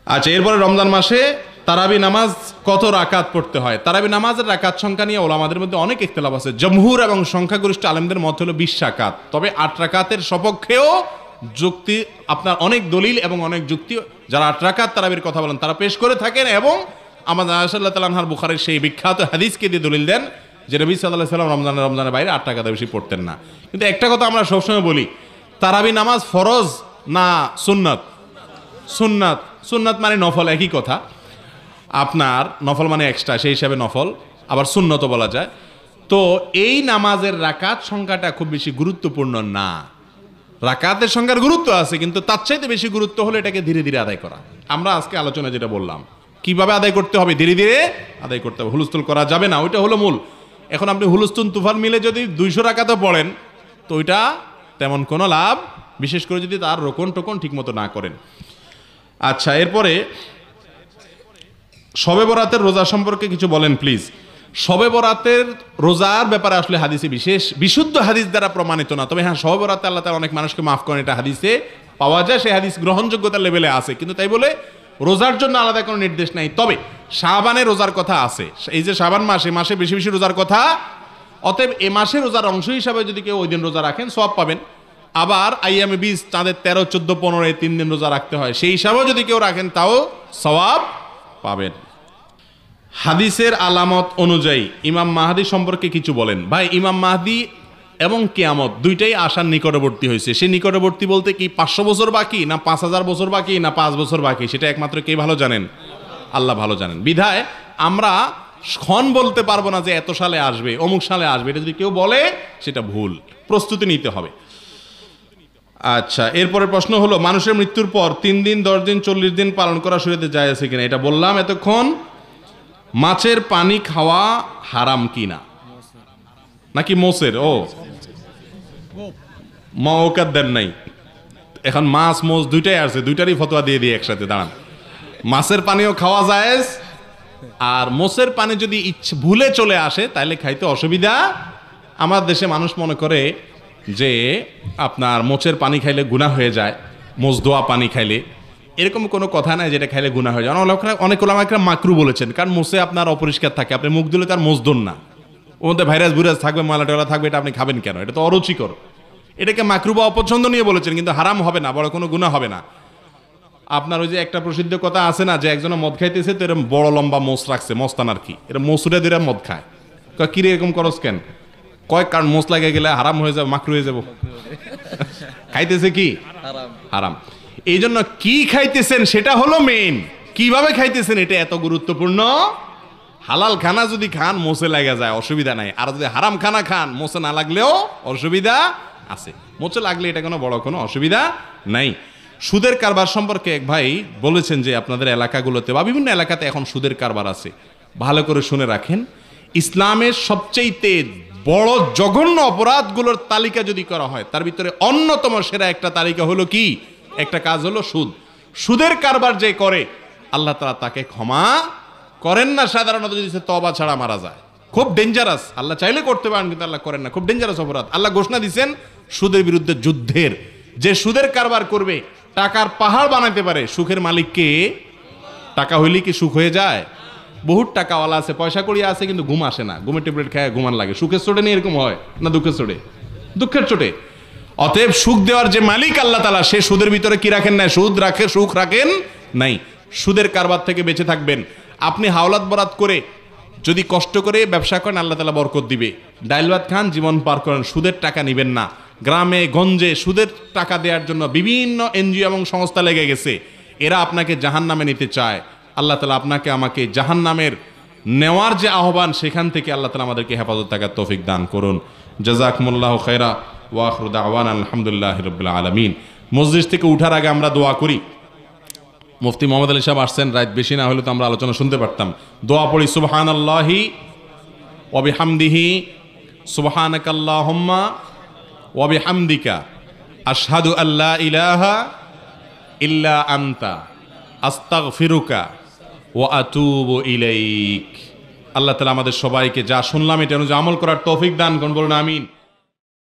আচ্ছা, এরপরে রমজান মাসে তারাবি নামাজ কত রাকাত পড়তে হয়? তারাবি নামাজের রাকাত সংখ্যা নিয়ে ওলামাদের মধ্যে অনেক ইখতিলাফ আছে। জমহুর এবং সংখ্যাগরিষ্ঠ আলেমদের মত হলো 20 রাকাত। তবে 8 রাকাতের সপক্ষেও যুক্তি, আপনার অনেক দলিল এবং অনেক যুক্তি যারা 8 রাকাত তারাবির কথা বলেন তারা পেশ করে থাকেন, এবং আমাদের আয়েশা রাদিয়াল্লাহু তাআলা আনহার বুখারীর সেই বিখ্যাত হাদিসকে দিয়ে দলিল দেন যে নবী সাল্লাল্লাহু আলাইহি ওয়াসাল্লাম রমজানের বাইরে 8 রাকাতের বেশি পড়তেন না। কিন্তু একটা কথা আমরা সবসময় বলি, তারাবি নামাজ ফরজ না সুন্নাত? সুন্নাত। সুন্নাত মানে নফল, একই কথা। আপনার নফল মানে এক্সট্রা, সেই হিসাবে নফল, আবার সুন্নতও বলা যায়। তো এই নামাজের রাকাত সংখ্যাটা খুব বেশি গুরুত্বপূর্ণ না। রাকাতের সংখ্যার গুরুত্ব আছে, কিন্তু তার চাইতে বেশি গুরুত্ব হলো এটাকে ধীরে ধীরে আদায় করা। আমরা আজকে আলোচনা যেটা বললাম, কিভাবে আদায় করতে হবে, ধীরে ধীরে আদায় করতে হবে, হুলস্থুল করা যাবে না, ওইটা হলো মূল। এখন আপনি হুলস্থুল তুফান মিলে যদি 200 রাকাতও পড়েন তো ওইটা তেমন কোনো লাভ, বিশেষ করে যদি তার রোকন টোকন ঠিক মতো না করেন। আচ্ছা, এরপরে শবে বরাতের রোজা সম্পর্কে কিছু বলেন প্লিজ। শবে বরাতের রোজার ব্যাপারে আসলে হাদিসে বিশুদ্ধ হাদিস দ্বারা প্রমাণিত না। তবে হ্যাঁ, শবে বরাতে আল্লাহ তাআলা অনেক মানুষকে মাফ করেন, এটা হাদিসে পাওয়া যায়, সেই হাদিস গ্রহণযোগ্যতার লেভেলে আছে। কিন্তু তাই বলে রোজার জন্য আলাদা কোনো নির্দেশ নাই। তবে শাবানে রোজার কথা আছে, এই যে শাবান মাস, এই মাসে বেশি বেশি রোজার কথা। অতএব এ মাসে রোজার অংশ হিসাবে যদি কেউ ওই দিন রোজা রাখেন সওয়াব পাবেন। আবার আইয়ামে 20, চাঁদের 13, 14, 15 এই 3 দিন রোজা রাখতে হয়, সেই হিসাবেও যদি কেউ রাখেন তাও সওয়াব পাবেন। হাদিসের আলামত অনুযায়ী ইমাম মাহদী সম্পর্কে কিছু বলেন। ভাই, ইমাম মাহদী এবং কিয়ামত দুইটাই আসার নিকটবর্তী হয়েছে। সে নিকটবর্তী বলতে কি 500 বছর বাকি, না 5000 বছর বাকি, না 5 বছর বাকি, সেটা একমাত্র কে ভালো জানেন? আল্লাহ ভালো জানেন। বিধায় আমরা ক্ষণ বলতে পারবো না যে এত সালে আসবে, অমুক সালে আসবে। এটা যদি কেউ বলে সেটা ভুল, প্রস্তুতি নিতে হবে। আচ্ছা, এরপরের প্রশ্ন হলো, মানুষের মৃত্যুর পর 3 দিন, 10 দিন, 40 দিন পালন করা শরীয়তে জায়েজ আছে কিনা? এটা বললাম এতক্ষণ। মাছের পানি খাওয়া হারাম কিনা, নাকি মোষের? ও মওকাত দেন নাই, এখন মাছ মোষ দুইটাই আছে, দুইটারই ফতোয়া দিয়ে দিই একসাথে। দাঁড়ান, মাছের পানিও খাওয়া জায়েজ, আর মোষের পানি যদি ভুলে চলে আসে তাহলে খাইতে অসুবিধা। আমার দেশে মানুষ মনে করে যে আপনার মোচের পানি খাইলে গুনাহ হয়ে যায়, মোচ ধোয়া পানি খাইলে। এরকম কোনো কথা নাই যেটা খাইলে গুনাহ হয়ে যায়। অনেক ওলামায়ে মাকরু বলেছেন, কারণ মোচে আপনার অপরিষ্কার থাকে, আপনি মুখ দিলে তার মোচ ধন না, ওর মধ্যে ভাইরাস বুইরাস থাকবে, ময়লা টয়লা থাকবে, এটা আপনি খাবেন কেন? এটা তো অরুচিকর। এটাকে মাকরু বা অপছন্দ নিয়ে বলেছেন, কিন্তু হারাম হবে না, বড় কোনো গুনাহ হবে না। আপনার ওই যে একটা প্রসিদ্ধ কথা আছে না, যে একজনে মদ খাইতেছে, তো এরকম বড় লম্বা মোচ রাখছে, মস্তান আর কি, এটা মসুরে দিয়ে মদ খায়। কিরে এরকম করস কেন? কয় কারণ মোচ লাগে গেলে হারাম হয়ে যাবে, মাকরু হয়ে যাব। খাইতেছে কি হারাম। এই জন্য কি খাইতেছেন সেটা হলো মেইন, কিভাবে খাইতেছেন এটা এত গুরুত্বপূর্ণ। হালাল খানা যদি খান মোচে লাগা যায়, অসুবিধা নাই। আর যদি হারাম খানা খান মোচে না লাগলেও অসুবিধা আছে, মোচে লাগলে এটা কোনো বড় কোনো অসুবিধা নাই। সুদের কারবার সম্পর্কে এক ভাই বলেছেন যে আপনাদের এলাকাগুলোতে বা বিভিন্ন এলাকাতে এখন সুদের কারবার আছে। ভালো করে শুনে রাখেন, ইসলামের সবচেয়ে বড় জঘন্য অপরাধগুলোর তালিকা যদি করা হয়, তার ভিতরে অন্যতম সেরা একটা তালিকা হলো কি, একটা কাজ হলো সুদ। সুদের কারবার যে করে আল্লাহ তাআলা তাকে ক্ষমা করেন না, সাধারণত যদি সে তওবা ছাড়া মারা যায়। খুব ডেঞ্জারাস। আল্লাহ চাইলে করতে পারেন, কিন্তু আল্লাহ করেন না, খুব ডেঞ্জারাস অপরাধ। আল্লাহ ঘোষণা দিয়েছেন সুদের বিরুদ্ধে যুদ্ধের। যে সুদের কারবার করবে, টাকার পাহাড় বানাইতে পারে, সুখের মালিককে। টাকা হইলে কি সুখ হয়ে যায়? বহুত টাকাওয়ালা আছে, পয়সা কড়িয়া আছে, কিন্তু ঘুম আসে না, ঘুমের ট্যাবলেট খায় ঘুমান লাগে। সুখের চোটে নিয়ে এরকম হয় না, দুঃখের চোটে? দুঃখের চোটে। অতএব সুখ দেওয়ার যে মালিক আল্লাহ তাআলা, সে সুদের ভিতরে কি রাখেন না, সুদ রাখে, সুখ রাখেন নাই। সুদের কারবার থেকে বেঁচে থাকবেন। আপনি হাওলাত বরাত করে যদি কষ্ট করে ব্যবসা করেন, আল্লাহ তাআলা বরকত দিবে। ডাইল ভাত খান, জীবন পার করেন, সুদের টাকা নিবেন না। গ্রামে গঞ্জে সুদের টাকা দেওয়ার জন্য বিভিন্ন এনজিও এবং সংস্থা লেগে গেছে, এরা আপনাকে জাহান্নামে নিতে চায়। আল্লাহ তাআলা আপনাকে আমাকে জাহান্নামের নেওয়ার যে আহ্বান, সেখান থেকে আল্লাহ তাআলা আমাদেরকে হেফাজত থাকার তৌফিক দান করুন। জাযাকুমুল্লাহু খায়রা ওয়া আখিরু দাওয়ানা আলহামদুলিল্লাহি রাব্বিল আলামিন। মসজিদ থেকে উঠার আগে আমরা দোয়া করি। মুফতি মোহাম্মদ আলী সাহেব আসছেন, রাত বেশি না হলে তো আমরা আলোচনা শুনতে পারতাম। দোয়া পড়ি, সুবহানাল্লাহি ওয়া বিহামদিহি, সুবহানাকাল্লাহুম্মা ওয়া বিহামদিকা, আশহাদু আল্লা ইলাহা ইল্লা আনতা, আস্তাগফিরুকা ওয়া আতুবু ইলাইক। আল্লাহ তাআলা আমাদের সবাইকে যা শুনলাম এটা অনুযায়ী আমল করার তৌফিক দান করুন, বলুন আমিন।